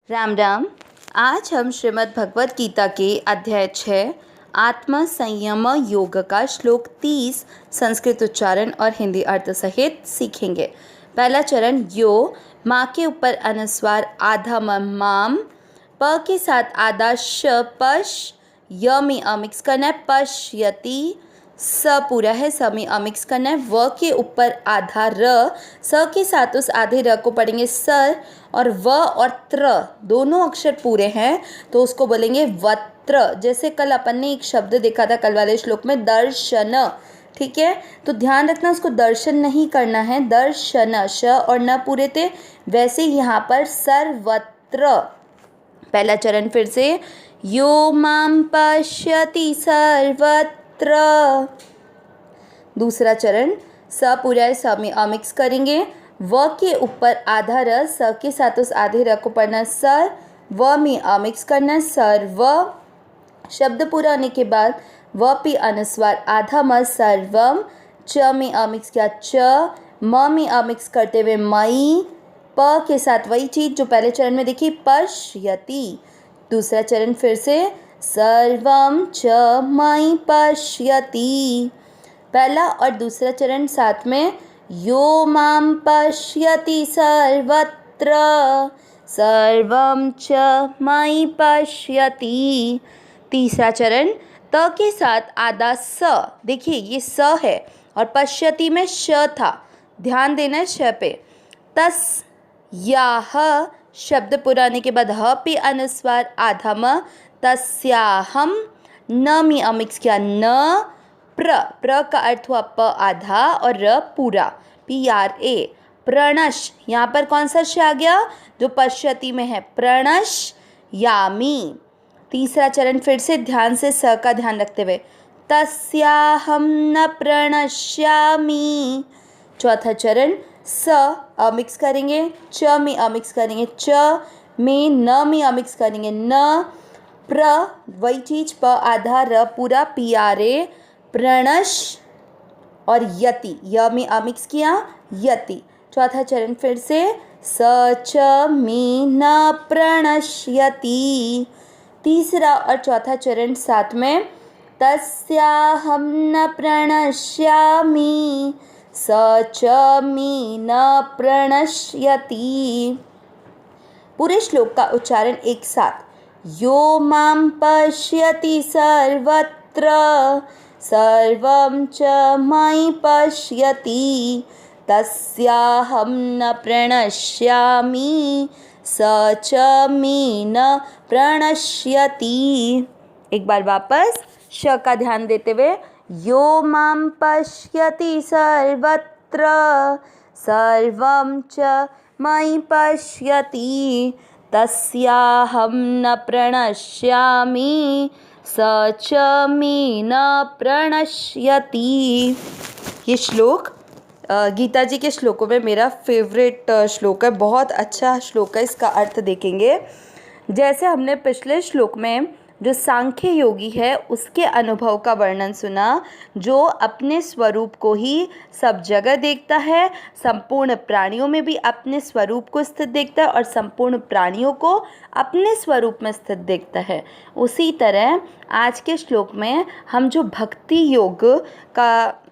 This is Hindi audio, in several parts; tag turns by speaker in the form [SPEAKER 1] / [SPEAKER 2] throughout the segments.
[SPEAKER 1] राम राम। आज हम श्रीमद् भगवत गीता के अध्याय 6 आत्म संयम योग का श्लोक 30 संस्कृत उच्चारण और हिंदी अर्थ सहित सीखेंगे। पहला चरण यो, माँ के ऊपर अनुस्वार आधा माम, प के साथ आधा श पश, य में अमिक्स करना है पश्यति, स पूरा है स में अमिक्स करना है, व के ऊपर आधा र, स के साथ उस आधे र को पढ़ेंगे सर, और व और त्र दोनों अक्षर पूरे हैं तो उसको बोलेंगे वत्र। जैसे कल अपन ने एक शब्द देखा था कल वाले श्लोक में दर्शन, ठीक है, तो ध्यान रखना उसको दर्शन नहीं करना है, दर्शन श और न पूरे थे, वैसे यहाँ पर सर्वत्र। पहला चरण फिर से, यो माम पश्यति सर्वत्र। दूसरा चरण, स पूरा है स में अमिक्स करेंगे, व के ऊपर आधा र, स के साथ उस आधे र को पढ़ना सर, व में अमिक्स करना सर्व। शब्द पूरा होने के बाद व पे अनुस्वार आधा म सर्वम, च में अमिक्स किया च, म में अमिक्स करते हुए मई, प के साथ वही चीज़ जो पहले चरण में देखी पश्यति। दूसरा चरण फिर से, सर्वम च मई पश्यति। पहला और दूसरा चरण साथ में, यो माम पश्यति सर्वत्र, सर्वम च मई पश्यति। तीसरा चरण, त के साथ आधा स, देखिए ये स है और पश्यति में श था, ध्यान देना है श पे। तस याह, शब्द पुराने के बाद ह पे अनुस्वार आधा म, तस्याहम, न में अमिक्स किया न, प्र का अर्थ हुआ प आधा और र पूरा, PRA, प्रणश, यहाँ पर कौन सा श आ गया जो पश्यति में है, प्रणश यामी। तीसरा चरण फिर से ध्यान से स का ध्यान रखते हुए, तस्याहम न प्रणश्यामी। चौथा चरण, स अमिक्स करेंगे, च में अमिक्स करेंगे च, में न में अमिक्स करेंगे न, प्र वही चीज प आधा र पूरा, PRA, प्रणश, और यति, य में अमिक्स किया यति। चौथा चरण फिर से, स च में न प्रणश्यति। तीसरा और चौथा चरण साथ में, तस्याहम न प्रणश्यामि, स च में न प्रणश्यति। पूरे श्लोक का उच्चारण एक साथ, यो माम पश्यति सर्वत्र, सर्वं च मयि पश्यति, तस्याहं न प्रणश्यामि, स च मे न प्रणश्यति। एक बार वापस श का ध्यान देते हुए, यो माम पश्यति सर्वत्र, सर्वं च मयि पश्यति, तस्याहं न प्रणश्यामि, स च मे न प्रणश्यति। ये श्लोक गीता जी के श्लोकों में मेरा फेवरेट श्लोक है, बहुत अच्छा श्लोक है। इसका अर्थ देखेंगे, जैसे हमने पिछले श्लोक में जो सांख्य योगी है उसके अनुभव का वर्णन सुना, जो अपने स्वरूप को ही सब जगह देखता है, संपूर्ण प्राणियों में भी अपने स्वरूप को स्थित देखता है और संपूर्ण प्राणियों को अपने स्वरूप में स्थित देखता है। उसी तरह आज के श्लोक में हम जो भक्ति योग का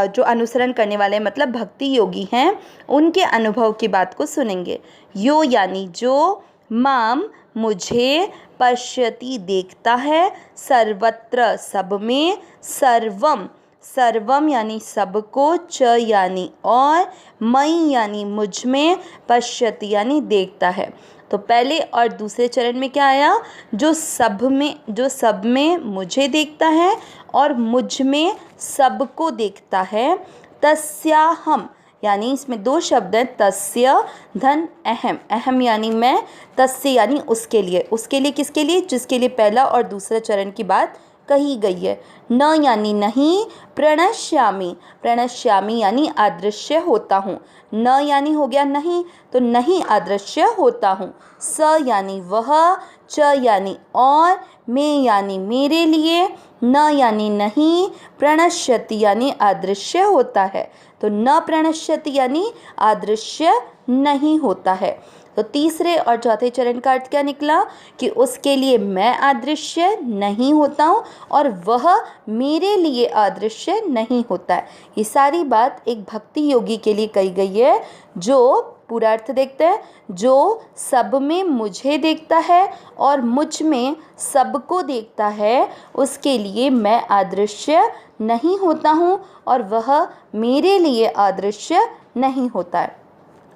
[SPEAKER 1] जो अनुसरण करने वाले मतलब भक्ति योगी हैं, उनके अनुभव की बात को सुनेंगे। यो यानी जो, माम मुझे, पश्यति देखता है, सर्वत्र सब में, सर्वम सर्वम यानी सबको, च यानी और, मई यानी मुझ में, पश्यति यानी देखता है। तो पहले और दूसरे चरण में क्या आया, जो सब में मुझे देखता है और मुझ में सबको देखता है, तस्याहम यानी इसमें दो शब्द हैं, तस्य धन अहम, अहम यानी मैं, तस्य यानी उसके लिए किसके लिए, जिसके लिए पहला और दूसरा चरण की बात कही गई है। न यानी नहीं, प्रणश्यामी, प्रणश्यामी यानी अदृश्य होता हूँ, न यानी हो गया नहीं, तो नहीं अदृश्य होता हूँ, स यानी वह, च यानी और, में यानी मेरे लिए, न यानी नहीं, प्रणश्यति यानी अदृश्य होता है। तो न प्रणश्यति यानी अदृश्य नहीं होता है। तो तीसरे और चौथे चरण का अर्थ क्या निकला कि उसके लिए मैं अदृश्य नहीं होता हूँ और वह मेरे लिए अदृश्य नहीं होता है। ये सारी बात एक भक्ति योगी के लिए कही गई है, जो पूरा अर्थ देखते हैं, जो सब में मुझे देखता है और मुझ में सबको देखता है, उसके लिए मैं अदृश्य नहीं होता हूँ और वह मेरे लिए अदृश्य नहीं होता है।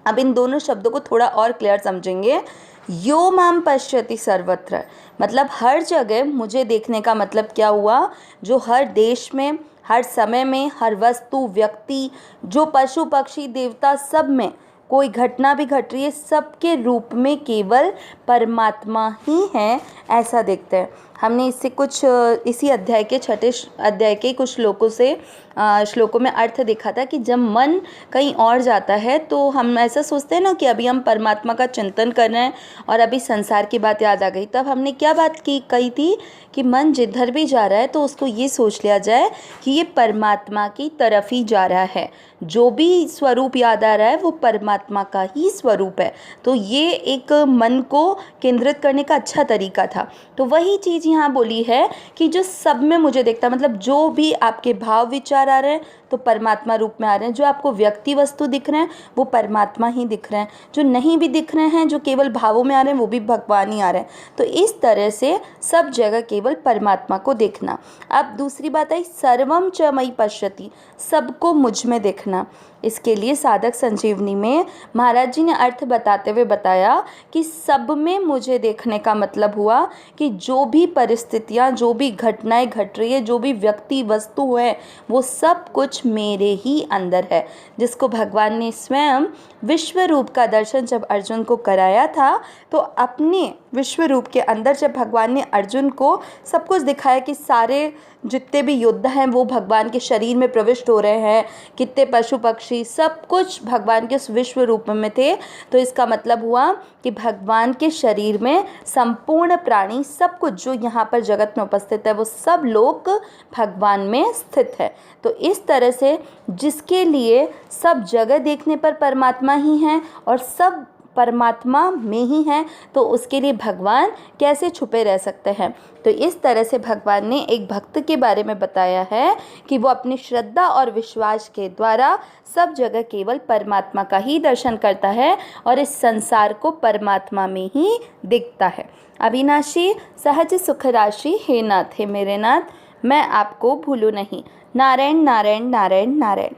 [SPEAKER 1] अब इन दोनों शब्दों को थोड़ा और क्लियर समझेंगे। यो माम पश्यति सर्वत्र, मतलब हर जगह मुझे देखने का मतलब क्या हुआ, जो हर देश में, हर समय में, हर वस्तु, व्यक्ति, जो पशु पक्षी देवता, सब में कोई घटना भी घट रही है, सबके रूप में केवल परमात्मा ही है, ऐसा देखते हैं। हमने इससे कुछ इसी अध्याय के छठे अध्याय के कुछ श्लोकों में अर्थ देखा था कि जब मन कहीं और जाता है तो हम ऐसा सोचते हैं ना कि अभी हम परमात्मा का चिंतन कर रहे हैं और अभी संसार की बात याद आ गई। तब हमने क्या बात कही थी कि मन जिधर भी जा रहा है तो उसको ये सोच लिया जाए कि ये परमात्मा की तरफ ही जा रहा है, जो भी स्वरूप याद आ रहा है वो परमात्मा का ही स्वरूप है। तो ये एक मन को केंद्रित करने का अच्छा तरीका था। तो वही चीज़ यहाँ बोली है कि जो सब में मुझे देखता, मतलब जो भी आपके भाव विचार आ रहे हैं तो परमात्मा रूप में आ रहे हैं, जो आपको व्यक्ति वस्तु दिख रहे हैं वो परमात्मा ही दिख रहे हैं, जो नहीं भी दिख रहे हैं, जो केवल भावों में आ रहे हैं वो भी भगवान ही आ रहे हैं। तो इस तरह से सब जगह केवल परमात्मा को देखना। अब दूसरी बात आई सर्वम च मयि पश्यति, सबको मुझ में देखना। इसके लिए साधक संजीवनी में महाराज जी ने अर्थ बताते हुए बताया कि सब में मुझे देखने का मतलब हुआ कि जो भी परिस्थितियाँ, जो भी घटनाएं घट रही है, जो भी व्यक्ति वस्तु है, वो सब कुछ मेरे ही अंदर है। जिसको भगवान ने स्वयं विश्व रूप का दर्शन जब अर्जुन को कराया था, तो अपने विश्व रूप के अंदर जब भगवान ने अर्जुन को सब कुछ दिखाया कि सारे जितने भी योद्धा हैं वो भगवान के शरीर में प्रविष्ट हो रहे हैं, कितने पशु पक्षी, सब कुछ भगवान के उस विश्व रूप में थे। तो इसका मतलब हुआ कि भगवान के शरीर में संपूर्ण प्राणी, सब कुछ जो यहाँ पर जगत में उपस्थित है, वो सब लोग भगवान में स्थित है। तो इस तरह से जिसके लिए सब जगह देखने पर परमात्मा ही हैं और सब परमात्मा में ही हैं, तो उसके लिए भगवान कैसे छुपे रह सकते हैं। तो इस तरह से भगवान ने एक भक्त के बारे में बताया है कि वो अपनी श्रद्धा और विश्वास के द्वारा सब जगह केवल परमात्मा का ही दर्शन करता है और इस संसार को परमात्मा में ही दिखता है। अविनाशी सहज सुख राशि हे नाथ, हे मेरे नाथ, मैं आपको भूलूं नहीं। नारायण नारायण नारायण नारायण।